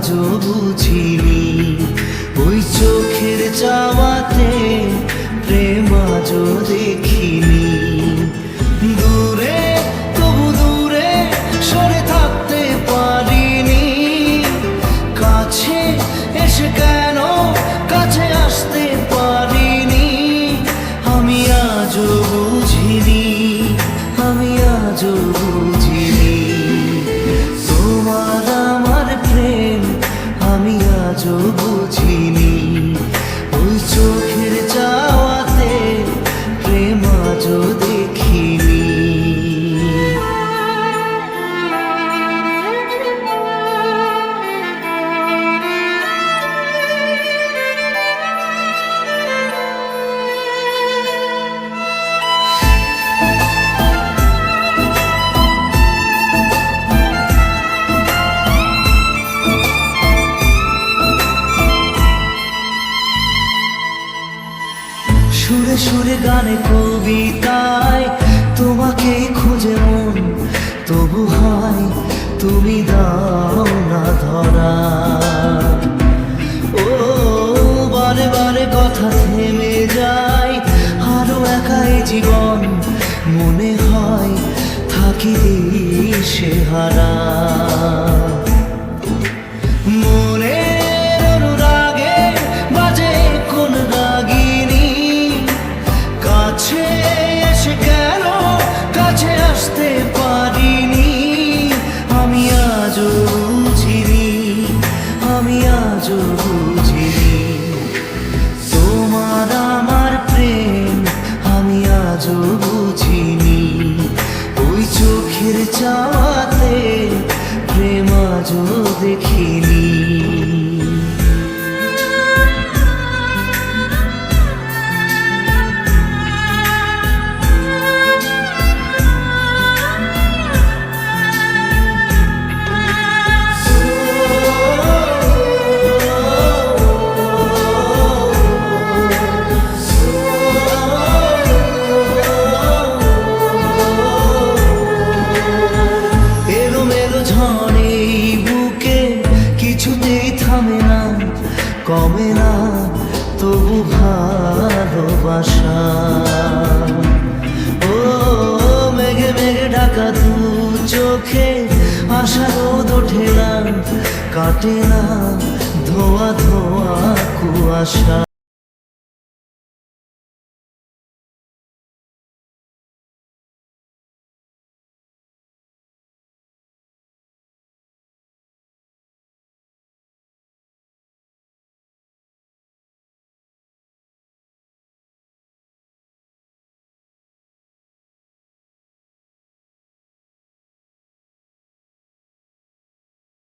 আজও বুঝিনি, ওই চোখের চাওয়াতে প্রেম আজও দেখিনি। দূরে তবু দূরে সরে থাকতে পারিনি, কাছে এসে কেন কাছে আসতে পারিনি। আমি আজও বুঝিনি, আমি আজও বুঝিনি, তোমার আমার প্রেম আমি আজও বুঝিনি। ওই চোখের চাওয়াতে প্রেম আজও দেখিনি। সুরে সুরে গানে কবিতায় তোমাকে খুঁজে মন, তবু হয় তুমি দাও না ধরা। ও বারে বারে কথা থেমে যায়, আরো একাই জীবন মনে হয় থাকি দিশে হারা। কাছে এসে কেন কাছে আসতে পারিনি। আমি আজও বুঝিনি, আমি আজও বুঝিনি, তোমার আমার প্রেম আমি আজও বুঝিনি। ওই চোখের চাওয়াতে প্রেম আজও দেখিনি। ঝড়ে বুকে কিছুতেই থামে না, কমে না তবু ভালোবাসা। ও মেঘে মেঘে ঢাকা দু চোখে আশা রোদ ওঠে না, কাটে না ধোয়া ধোয়া কুয়াশা।